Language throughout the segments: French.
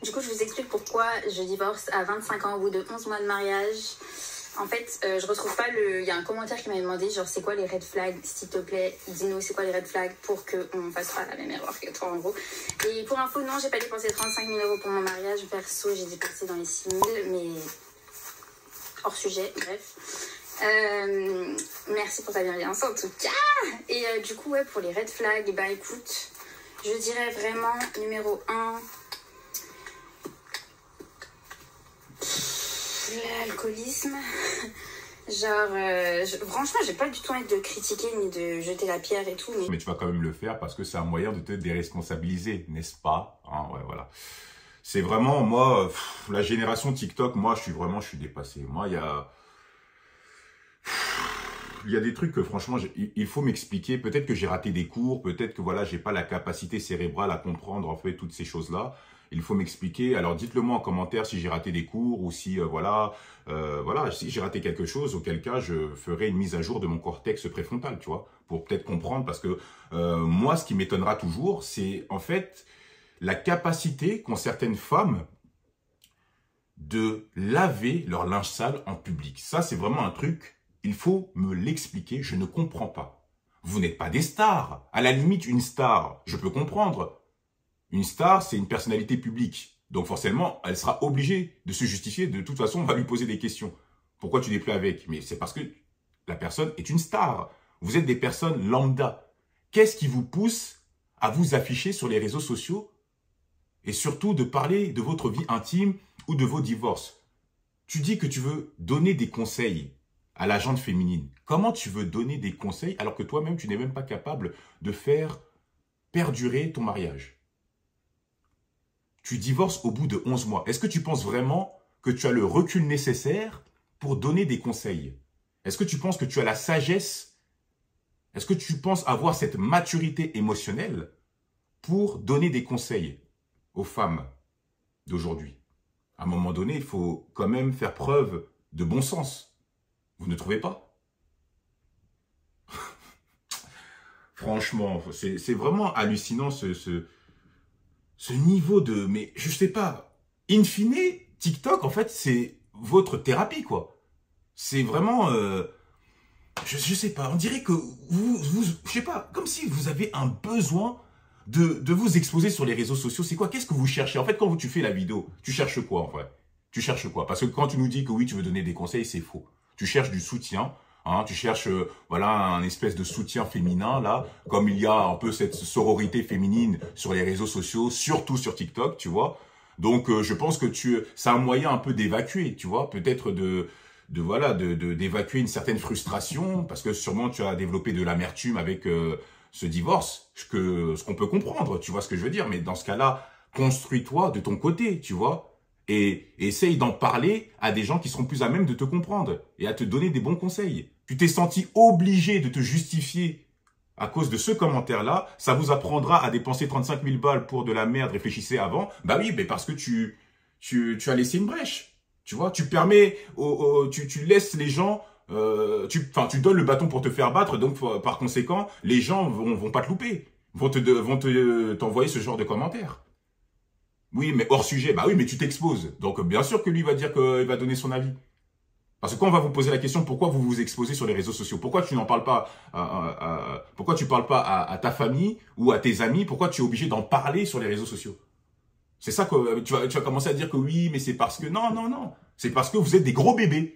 Du coup, je vous explique pourquoi je divorce à 25 ans au bout de 11 mois de mariage. En fait, je retrouve pas le... Il y a un commentaire qui m'avait demandé, genre, c'est quoi les red flags, s'il te plaît, dis-nous, c'est quoi les red flags pour qu'on fasse pas la même erreur que toi, en gros. Et pour info, non, j'ai pas dépensé 35 000 € pour mon mariage. Perso, j'ai dépensé dans les 6 000, mais hors sujet, bref. Merci pour ta bienveillance, en tout cas. Et du coup, ouais, pour les red flags, bah écoute, je dirais vraiment, numéro 1... l'alcoolisme. Genre, franchement, j'ai pas du tout envie de critiquer ni de jeter la pierre et tout. Mais tu vas quand même le faire parce que c'est un moyen de te déresponsabiliser, n'est-ce pas? Hein, ouais, voilà. C'est vraiment, moi, la génération TikTok, moi, je suis dépassé. Moi, il y a des trucs que franchement, il faut m'expliquer. Peut-être que j'ai raté des cours, peut-être que voilà, j'ai pas la capacité cérébrale à comprendre en fait toutes ces choses-là. Il faut m'expliquer. Alors dites-le moi en commentaire si j'ai raté des cours ou si voilà, si j'ai raté quelque chose, auquel cas je ferai une mise à jour de mon cortex préfrontal, tu vois, pour peut-être comprendre. Parce que moi, ce qui m'étonnera toujours, c'est en fait la capacité qu'ont certaines femmes de laver leur linge sale en public. Ça, c'est vraiment un truc. Il faut me l'expliquer, je ne comprends pas. Vous n'êtes pas des stars. À la limite, une star, je peux comprendre. Une star, c'est une personnalité publique. Donc forcément, elle sera obligée de se justifier. De toute façon, on va lui poser des questions. Pourquoi tu n'es plus avec? Mais c'est parce que la personne est une star. Vous êtes des personnes lambda. Qu'est-ce qui vous pousse à vous afficher sur les réseaux sociaux et surtout de parler de votre vie intime ou de vos divorces? Tu dis que tu veux donner des conseils à la gente féminine. Comment tu veux donner des conseils alors que toi-même, tu n'es même pas capable de faire perdurer ton mariage? Tu divorces au bout de 11 mois. Est-ce que tu penses vraiment que tu as le recul nécessaire pour donner des conseils? Est-ce que tu penses que tu as la sagesse? Est-ce que tu penses avoir cette maturité émotionnelle pour donner des conseils aux femmes d'aujourd'hui? À un moment donné, il faut quand même faire preuve de bon sens. Vous ne trouvez pas? Franchement, c'est vraiment hallucinant ce niveau de... Mais je sais pas. In fine, TikTok, en fait, c'est votre thérapie, quoi. C'est vraiment... je sais pas. On dirait que je sais pas, comme si vous avez un besoin de vous exposer sur les réseaux sociaux. C'est quoi? Qu'est-ce que vous cherchez? En fait, quand tu fais la vidéo, tu cherches quoi, en vrai? Tu cherches quoi? Parce que quand tu nous dis que oui, tu veux donner des conseils, c'est faux. Tu cherches du soutien. Hein, tu cherches voilà un espèce de soutien féminin là, comme il y a un peu cette sororité féminine sur les réseaux sociaux, surtout sur TikTok, tu vois. Donc je pense que c'est un moyen un peu d'évacuer, tu vois, peut-être d'évacuer une certaine frustration, parce que sûrement tu as développé de l'amertume avec ce divorce, ce qu'on peut comprendre, tu vois ce que je veux dire. Mais dans ce cas-là, construis-toi de ton côté, tu vois. Et essaye d'en parler à des gens qui seront plus à même de te comprendre et à te donner des bons conseils. Tu t'es senti obligé de te justifier à cause de ce commentaire-là. Ça vous apprendra à dépenser 35 000 balles pour de la merde. Réfléchissez avant. Bah oui, mais parce que tu as laissé une brèche. Tu vois, tu permets, tu laisses les gens, tu donnes le bâton pour te faire battre. Donc, par conséquent, les gens vont pas te louper. Vont t'envoyer ce genre de commentaires. Oui, mais hors sujet. Bah oui, mais tu t'exposes. Donc, bien sûr que lui va dire qu'il va donner son avis. Parce que quand on va vous poser la question, pourquoi vous vous exposez sur les réseaux sociaux? Pourquoi tu n'en parles pas pourquoi tu parles pas à ta famille ou à tes amis? Pourquoi tu es obligé d'en parler sur les réseaux sociaux? C'est ça que tu vas commencer à dire que oui, mais c'est parce que... Non, non, non. C'est parce que vous êtes des gros bébés.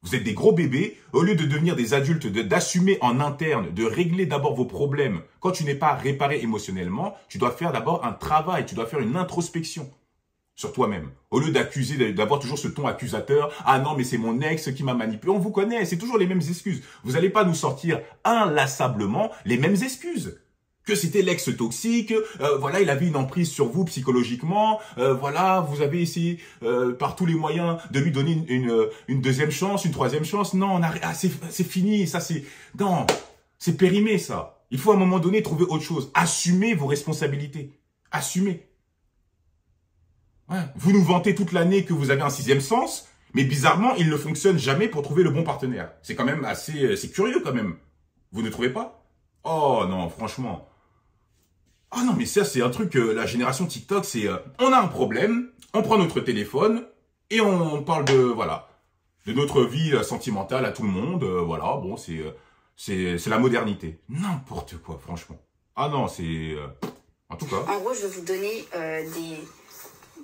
Vous êtes des gros bébés, au lieu de devenir des adultes, d'assumer en interne, de régler d'abord vos problèmes. Quand tu n'es pas réparé émotionnellement, tu dois faire d'abord un travail, tu dois faire une introspection sur toi-même. Au lieu d'accuser, d'avoir toujours ce ton accusateur, « Ah non, mais c'est mon ex qui m'a manipulé. » On vous connaît, c'est toujours les mêmes excuses. Vous n'allez pas nous sortir inlassablement les mêmes excuses. Que c'était l'ex toxique, voilà, il avait une emprise sur vous psychologiquement, voilà, vous avez essayé par tous les moyens de lui donner une deuxième chance, une troisième chance. Non, c'est fini, ça c'est... Non, c'est périmé ça. Il faut à un moment donné trouver autre chose. Assumez vos responsabilités. Assumez. Ouais. Vous nous vantez toute l'année que vous avez un sixième sens, mais bizarrement, il ne fonctionne jamais pour trouver le bon partenaire. C'est quand même assez... c'est curieux quand même. Vous ne trouvez pas? Oh non, franchement... Ah non, mais ça, c'est un truc, la génération TikTok, c'est, on a un problème, on prend notre téléphone, et on parle de, voilà, de notre vie sentimentale à tout le monde, voilà, bon, c'est la modernité. N'importe quoi, franchement. Ah non, c'est, en tout cas. En gros, je vais vous donner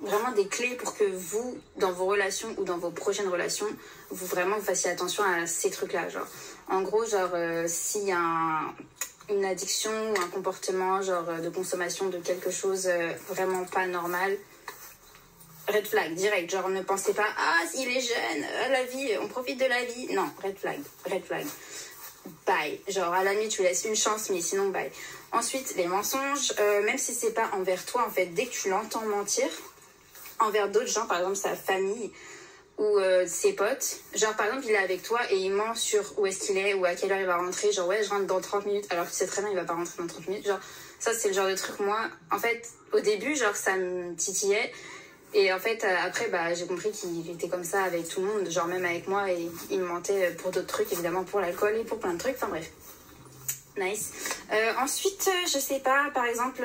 vraiment des clés pour que vous, dans vos relations ou dans vos prochaines relations, vous fassiez attention à ces trucs-là. Genre, en gros, genre, s'il y a une addiction ou un comportement genre de consommation de quelque chose vraiment pas normal, red flag, direct. Genre, ne pensez pas, ah, il est jeune, la vie, on profite de la vie. Non, red flag, red flag. Bye. Genre, à la nuit, tu laisses une chance, mais sinon, bye. Ensuite, les mensonges, même si c'est pas envers toi, en fait, dès que tu l'entends mentir, envers d'autres gens, par exemple sa famille ou ses potes, genre par exemple il est avec toi et il ment sur où est-ce qu'il est ou à quelle heure il va rentrer, genre ouais je rentre dans 30 minutes alors que tu sais très bien il va pas rentrer dans 30 minutes, genre ça c'est le genre de truc, moi en fait au début genre ça me titillait et en fait après bah j'ai compris qu'il était comme ça avec tout le monde, genre même avec moi, et il me mentait pour d'autres trucs, évidemment pour l'alcool et pour plein de trucs, enfin bref, nice. Ensuite je sais pas, par exemple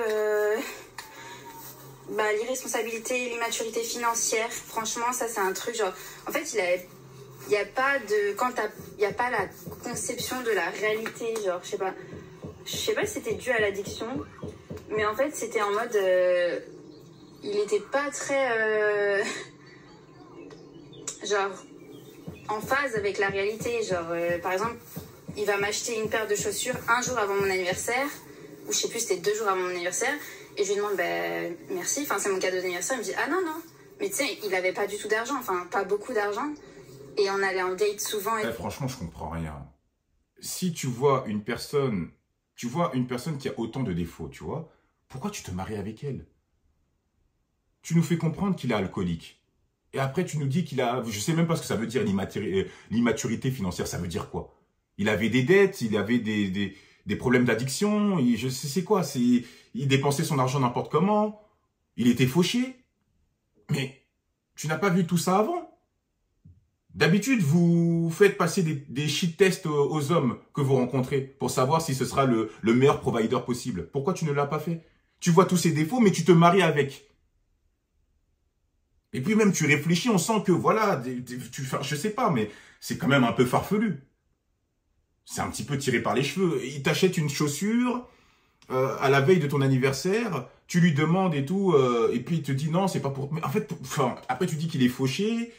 bah, l'irresponsabilité, l'immaturité financière, franchement, ça c'est un truc genre. En fait, il y a pas de. Il y a pas la conception de la réalité, genre, je sais pas. Je sais pas si c'était dû à l'addiction, mais en fait, c'était en mode. Il était pas très. Genre, en phase avec la réalité. Genre, par exemple, il va m'acheter une paire de chaussures un jour avant mon anniversaire, ou je sais plus, c'était 2 jours avant mon anniversaire. Et je lui demande, ben, merci, enfin, c'est mon cadeau d'anniversaire. Il me dit, ah non, non. Mais tu sais, il avait pas du tout d'argent, enfin, pas beaucoup d'argent. Et on allait en date souvent. Et... franchement, je comprends rien. Si tu vois une personne qui a autant de défauts, tu vois, pourquoi tu te maries avec elle? Tu nous fais comprendre qu'il est alcoolique. Et après, tu nous dis qu'il a, je sais même pas ce que ça veut dire, l'immaturité financière, ça veut dire quoi? Il avait des dettes, il avait des problèmes d'addiction, je sais c'est quoi, il dépensait son argent n'importe comment, il était fauché. Mais tu n'as pas vu tout ça avant. D'habitude, vous faites passer des shit tests aux hommes que vous rencontrez pour savoir si ce sera le meilleur provider possible. Pourquoi tu ne l'as pas fait? Tu vois tous ses défauts, mais tu te maries avec. Et puis même, tu réfléchis, on sent que, voilà, je sais pas, mais c'est quand même un peu farfelu. C'est un petit peu tiré par les cheveux. Il t'achète une chaussure à la veille de ton anniversaire, tu lui demandes et tout, et puis il te dit non, c'est pas pour... Mais en fait, après tu dis qu'il est fauché,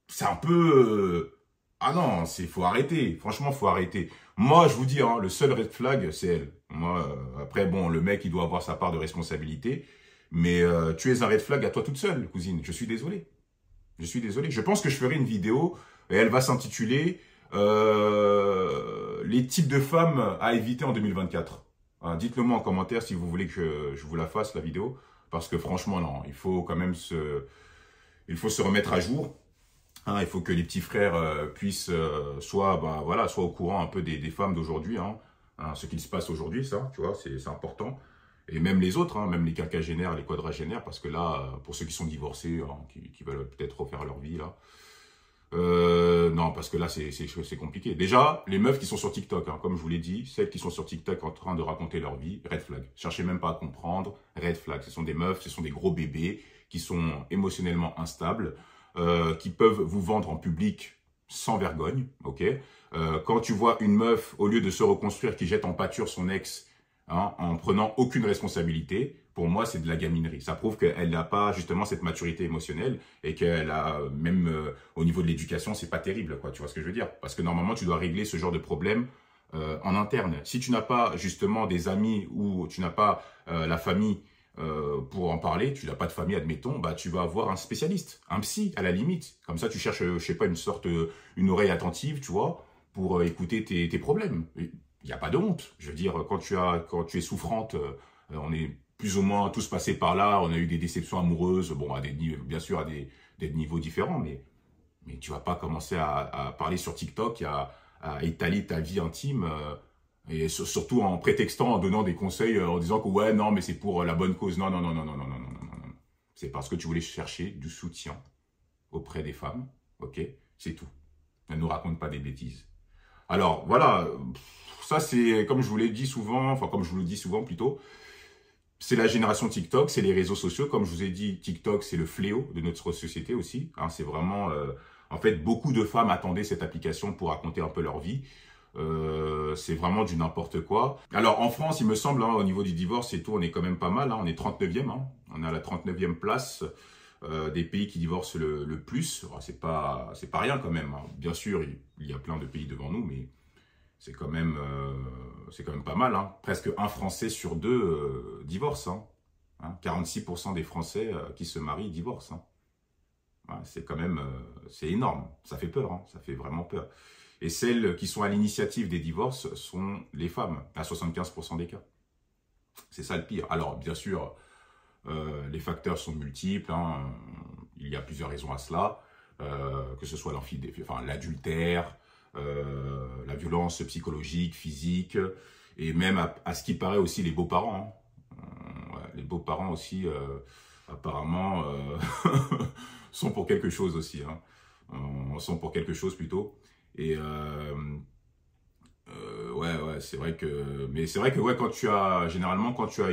c'est un peu... Ah non, faut arrêter, franchement, faut arrêter. Moi, je vous dis, hein, le seul red flag, c'est elle. Moi, après, bon, le mec, il doit avoir sa part de responsabilité, mais tu es un red flag à toi toute seule, cousine. Je suis désolé. Je suis désolé. Je pense que je ferai une vidéo, et elle va s'intituler les types de femmes à éviter en 2024. Dites-le moi en commentaire si vous voulez que je vous la fasse, la vidéo. Parce que franchement, non, il faut quand même il faut se remettre à jour. Hein, il faut que les petits frères puissent soit au courant un peu des femmes d'aujourd'hui. Ce qu'il se passe aujourd'hui, ça, tu vois, c'est important. Et même les autres, même les quinquagénaires, les quadragénaires, parce que là, pour ceux qui sont divorcés, qui veulent peut-être refaire leur vie, là, non, parce que là, c'est compliqué. Déjà, les meufs qui sont sur TikTok, comme je vous l'ai dit, celles qui sont sur TikTok en train de raconter leur vie, red flag. Cherchez même pas à comprendre, red flag. Ce sont des meufs, ce sont des gros bébés qui sont émotionnellement instables, qui peuvent vous vendre en public sans vergogne, ok. Quand tu vois une meuf, au lieu de se reconstruire, qui jette en pâture son ex, en prenant aucune responsabilité, pour moi, c'est de la gaminerie. Ça prouve qu'elle n'a pas justement cette maturité émotionnelle et qu'elle a, même au niveau de l'éducation, c'est pas terrible, quoi. Tu vois ce que je veux dire? Parce que normalement, tu dois régler ce genre de problème en interne. Si tu n'as pas justement des amis ou tu n'as pas la famille pour en parler, tu n'as pas de famille, admettons, bah tu vas avoir un spécialiste, un psy à la limite. Comme ça, tu cherches, je sais pas, une oreille attentive, tu vois, pour écouter tes problèmes. Il n'y a pas de honte. Je veux dire, quand tu es souffrante, on est plus ou moins tous passés par là, on a eu des déceptions amoureuses, bon, bien sûr à des niveaux différents, mais tu vas pas commencer à parler sur TikTok, à étaler ta vie intime, et surtout en prétextant, en donnant des conseils, en disant que ouais, non, mais c'est pour la bonne cause. Non, non, non, non, non, non, non, non, non, non. C'est parce que tu voulais chercher du soutien auprès des femmes, ok? C'est tout. Ne nous raconte pas des bêtises. Alors, voilà, ça c'est, comme je vous l'ai dit souvent, enfin, comme je vous le dis souvent plutôt, c'est la génération TikTok, c'est les réseaux sociaux. Comme je vous ai dit, TikTok, c'est le fléau de notre société aussi. Hein, c'est vraiment... en fait, beaucoup de femmes attendaient cette application pour raconter un peu leur vie. C'est vraiment du n'importe quoi. Alors, en France, il me semble, hein, au niveau du divorce et tout, on est quand même pas mal. Hein, on est 39e. Hein, on est à la 39e place des pays qui divorcent le plus. C'est pas rien quand même. Hein. Bien sûr, il y a plein de pays devant nous, mais... c'est quand même pas mal. Hein. Presque un Français sur deux divorce. Hein. 46% des Français qui se marient divorcent. Hein. Ouais, c'est quand même c'est énorme. Ça fait peur. Hein. Ça fait vraiment peur. Et celles qui sont à l'initiative des divorces sont les femmes, à 75% des cas. C'est ça le pire. Alors, bien sûr, les facteurs sont multiples. Hein. Il y a plusieurs raisons à cela. Que ce soit l'adultère, la violence psychologique, physique, et même à ce qui paraît aussi les beaux-parents. Hein. Les beaux-parents aussi, apparemment, sont pour quelque chose aussi. Hein. Sont pour quelque chose plutôt. Et ouais, c'est vrai que... Mais c'est vrai que ouais, généralement, quand tu as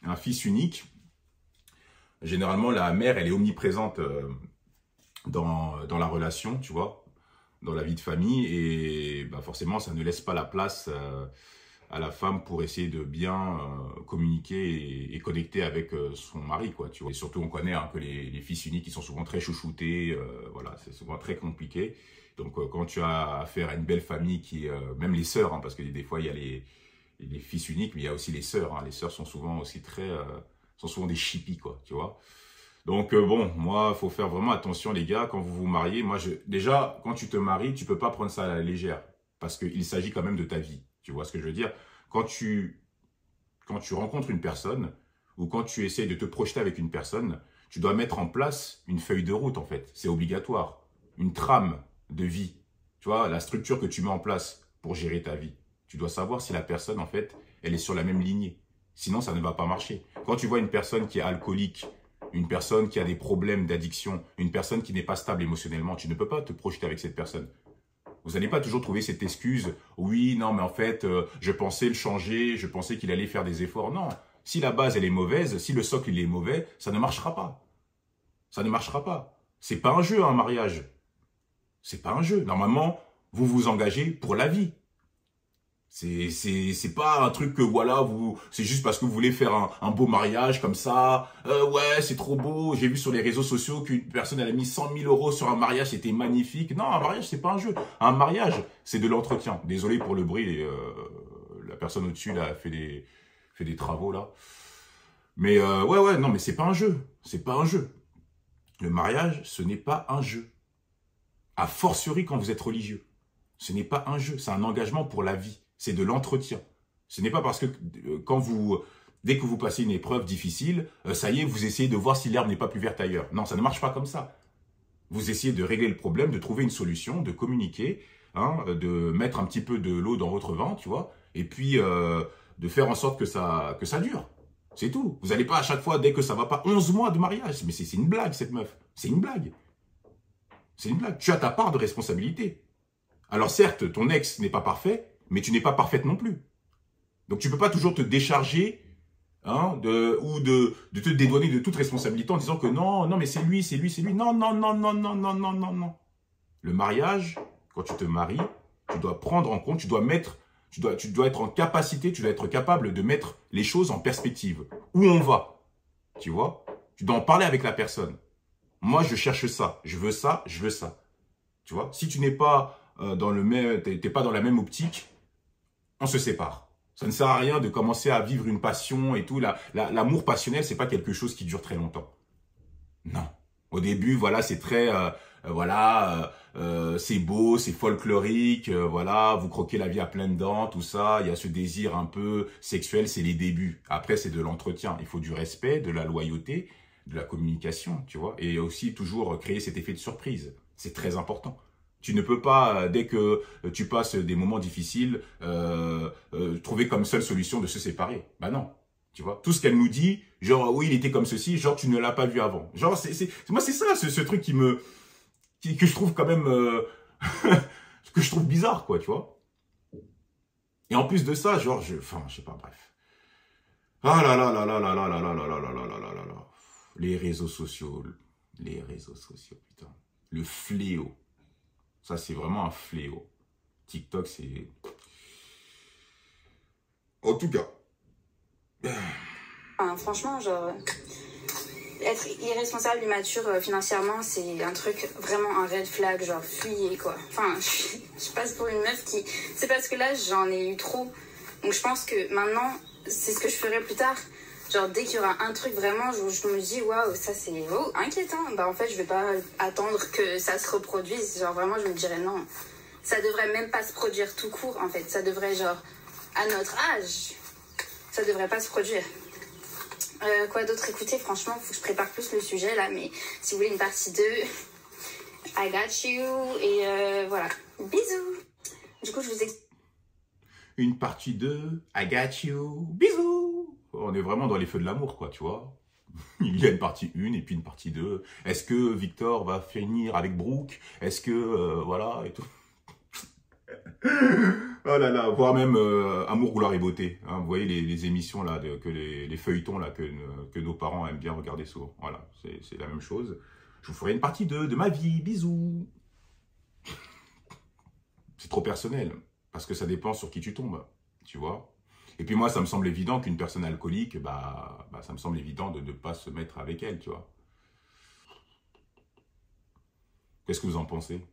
un fils unique, généralement, la mère, elle est omniprésente dans la relation, tu vois, dans la vie de famille, et bah, forcément, ça ne laisse pas la place à la femme pour essayer de bien communiquer et connecter avec son mari, quoi, tu vois. Et surtout, on connaît hein, que les fils uniques, ils sont souvent très chouchoutés, voilà, c'est souvent très compliqué. Donc, quand tu as affaire à une belle famille qui même les sœurs, hein, parce que des fois, il y a les fils uniques, mais il y a aussi les sœurs. Hein. Les sœurs sont souvent aussi sont souvent des chippies, quoi, tu vois. Donc, bon, moi, il faut faire vraiment attention, les gars, quand vous vous mariez. Moi, déjà, quand tu te maries, tu peux pas prendre ça à la légère, parce qu'il s'agit quand même de ta vie. Tu vois ce que je veux dire? Quand tu rencontres une personne, ou quand tu essaies de te projeter avec une personne, tu dois mettre en place une feuille de route, en fait. C'est obligatoire. Une trame de vie. Tu vois, la structure que tu mets en place pour gérer ta vie. Tu dois savoir si la personne, en fait, elle est sur la même lignée. Sinon, ça ne va pas marcher. Quand tu vois une personne qui est alcoolique, une personne qui a des problèmes d'addiction, une personne qui n'est pas stable émotionnellement, tu ne peux pas te projeter avec cette personne. Vous n'allez pas toujours trouver cette excuse. Oui, non, mais en fait, je pensais le changer, je pensais qu'il allait faire des efforts. Non, si la base, elle est mauvaise, si le socle, il est mauvais, ça ne marchera pas. Ça ne marchera pas. C'est pas un jeu, un mariage. C'est pas un jeu. Normalement, vous vous engagez pour la vie. C'est pas un truc que voilà, c'est juste parce que vous voulez faire un beau mariage comme ça. Ouais, c'est trop beau. J'ai vu sur les réseaux sociaux qu'une personne elle a mis 100 000 € sur un mariage, c'était magnifique. Non, un mariage c'est pas un jeu. Un mariage c'est de l'entretien. Désolé pour le bruit. La personne au-dessus là fait des travaux là. Mais ouais, non, mais c'est pas un jeu. C'est pas un jeu. Le mariage, ce n'est pas un jeu. A fortiori quand vous êtes religieux. Ce n'est pas un jeu. C'est un engagement pour la vie. C'est de l'entretien. Ce n'est pas parce que dès que vous passez une épreuve difficile, ça y est, vous essayez de voir si l'herbe n'est pas plus verte ailleurs. Non, ça ne marche pas comme ça. Vous essayez de régler le problème, de trouver une solution, de communiquer, hein, de mettre un petit peu de l'eau dans votre vin, tu vois, et puis de faire en sorte que ça dure. C'est tout. Vous n'allez pas à chaque fois, dès que ça va pas, 11 mois de mariage. Mais c'est une blague, cette meuf. C'est une blague. C'est une blague. Tu as ta part de responsabilité. Alors certes, ton ex n'est pas parfait, mais tu n'es pas parfaite non plus. Donc tu ne peux pas toujours te décharger hein, ou de te dédouaner de toute responsabilité en disant que non, mais c'est lui. Non. Le mariage, quand tu te maries, tu dois prendre en compte, tu dois être en capacité, tu dois être capable de mettre les choses en perspective. Où on va, tu vois? Tu dois en parler avec la personne. Moi, je cherche ça, je veux ça, je veux ça. Tu vois? Si tu n'es pas t'es pas dans la même optique, on se sépare. Ça ne sert à rien de commencer à vivre une passion et tout. L'amour passionnel, c'est pas quelque chose qui dure très longtemps. Non. Au début, voilà, c'est très, c'est beau, c'est folklorique, voilà, vous croquez la vie à pleines dents, tout ça. Il y a ce désir un peu sexuel, c'est les débuts. Après, c'est de l'entretien. Il faut du respect, de la loyauté, de la communication, tu vois. Et aussi toujours créer cet effet de surprise. C'est très important. Tu ne peux pas, dès que tu passes des moments difficiles, trouver comme seule solution de se séparer. Bah non, tu vois. Tout ce qu'elle nous dit, genre, oui, il était comme ceci, genre, tu ne l'as pas vu avant. Genre, moi, c'est ça, ce truc que je trouve quand même, que je trouve bizarre, quoi, tu vois. Et en plus de ça, genre, je sais pas, bref. Ah là là là là là là là là là là là là là là là là. Les réseaux sociaux, putain. Le fléau. Ça, c'est vraiment un fléau. TikTok, c'est... En tout cas. Enfin, franchement, genre, être irresponsable, immature financièrement, c'est un truc vraiment un red flag, genre fuyez quoi. Enfin, je passe pour une meuf qui... C'est parce que là, j'en ai eu trop. Donc je pense que maintenant, c'est ce que je ferai plus tard. Genre, dès qu'il y aura un truc vraiment, je me dis, waouh, ça c'est inquiétant. Bah en fait, je vais pas attendre que ça se reproduise. Genre, vraiment, je me dirais non. Ça devrait même pas se produire tout court, en fait. Ça devrait, genre, à notre âge, ça devrait pas se produire. Quoi d'autre? Écoutez, franchement, faut que je prépare plus le sujet, là. Mais si vous voulez une partie 2, I got you. Et voilà. Bisous. Du coup, je vous explique. Une partie 2, I got you, bisous. On est vraiment dans les feux de l'amour, quoi, tu vois. Il y a une partie 1 et puis une partie 2. Est-ce que Victor va finir avec Brooke? Est-ce que, voilà, et tout. Oh là là, voire même Amour, gloire et beauté. Hein, vous voyez les émissions, là, les feuilletons là, que nos parents aiment bien regarder souvent. Voilà, c'est la même chose. Je vous ferai une partie 2 de ma vie, bisous. C'est trop personnel, parce que ça dépend sur qui tu tombes, tu vois. Et puis moi, ça me semble évident qu'une personne alcoolique, ça me semble évident de ne pas se mettre avec elle, tu vois. Qu'est-ce que vous en pensez?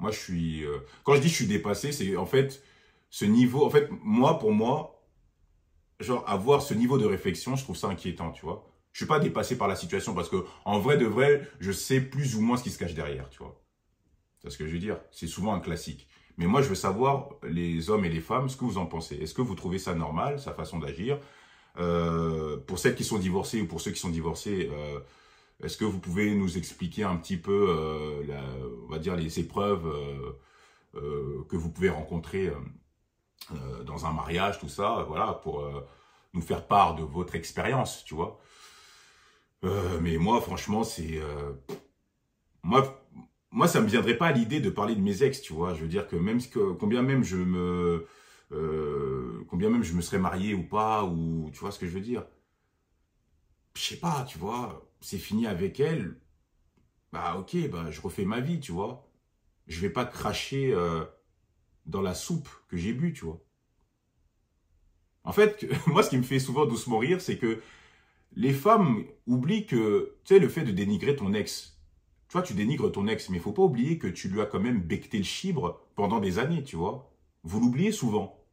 Moi, je suis... quand je dis je suis dépassé, c'est en fait ce niveau... En fait, pour moi, genre avoir ce niveau de réflexion, je trouve ça inquiétant, tu vois. Je suis pas dépassé par la situation parce que en vrai de vrai, je sais plus ou moins ce qui se cache derrière, tu vois. C'est ce que je veux dire. C'est souvent un classique. Mais moi, je veux savoir, les hommes et les femmes, ce que vous en pensez. Est-ce que vous trouvez ça normal, sa façon d'agir? Pour celles qui sont divorcées ou pour ceux qui sont divorcés, est-ce que vous pouvez nous expliquer un petit peu, on va dire, les épreuves que vous pouvez rencontrer dans un mariage, tout ça, voilà, pour nous faire part de votre expérience, tu vois. Mais moi, franchement, c'est... Moi, ça me viendrait pas à l'idée de parler de mes ex, tu vois. Je veux dire que combien même je me serais marié ou pas, ou tu vois ce que je veux dire. Je sais pas, tu vois. C'est fini avec elle. Bah ok, je refais ma vie, tu vois. Je vais pas cracher dans la soupe que j'ai bu, tu vois. En fait, moi, ce qui me fait souvent doucement rire, c'est que les femmes oublient que, tu sais, le fait de dénigrer ton ex. Tu vois, tu dénigres ton ex, mais il faut pas oublier que tu lui as quand même becqueté le chibre pendant des années, tu vois. Vous l'oubliez souvent.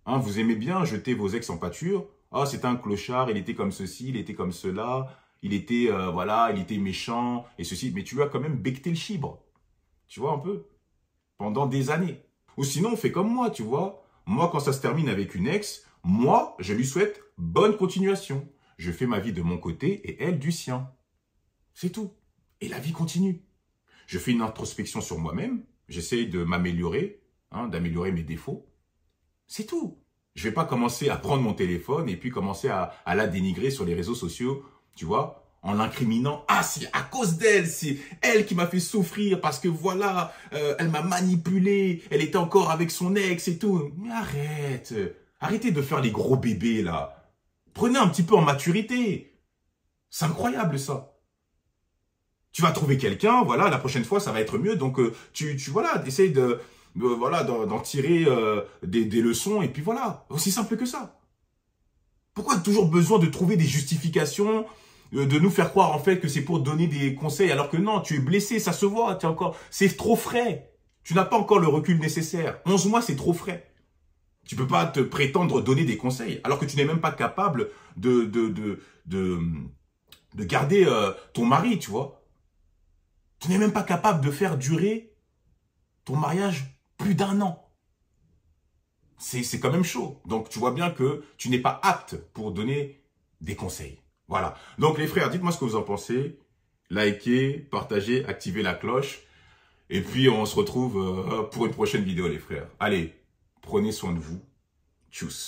Hein, vous aimez bien jeter vos ex en pâture. Ah, c'était un clochard, il était comme ceci, il était comme cela, il était, voilà, il était méchant, et ceci. Mais tu lui as quand même becqueté le chibre. Tu vois un peu? Pendant des années. Ou sinon, on fait comme moi, tu vois. Moi, quand ça se termine avec une ex, moi, je lui souhaite bonne continuation. Je fais ma vie de mon côté et elle du sien. C'est tout. Et la vie continue. Je fais une introspection sur moi-même. J'essaye de m'améliorer, hein, d'améliorer mes défauts. C'est tout. Je vais pas commencer à prendre mon téléphone et puis commencer à la dénigrer sur les réseaux sociaux, tu vois, en l'incriminant. Ah, c'est à cause d'elle, c'est elle qui m'a fait souffrir parce que voilà, elle m'a manipulé, elle était encore avec son ex et tout. Mais arrête. Arrêtez de faire les gros bébés, là. Prenez un petit peu en maturité. C'est incroyable, ça. Tu vas trouver quelqu'un, voilà, la prochaine fois, ça va être mieux. Donc, voilà, essaye voilà, d'en tirer des leçons, et puis voilà. Aussi simple que ça. Pourquoi toujours besoin de trouver des justifications, de nous faire croire, en fait, que c'est pour donner des conseils, alors que non, tu es blessé, ça se voit, c'est trop frais. Tu n'as pas encore le recul nécessaire. 11 mois, c'est trop frais. Tu peux pas te prétendre donner des conseils, alors que tu n'es même pas capable de garder ton mari, tu vois. Tu n'es même pas capable de faire durer ton mariage plus d'1 an. C'est quand même chaud. Donc, tu vois bien que tu n'es pas apte pour donner des conseils. Voilà. Donc, les frères, dites-moi ce que vous en pensez. Likez, partagez, activez la cloche. Et puis, on se retrouve pour une prochaine vidéo, les frères. Allez, prenez soin de vous. Tchuss.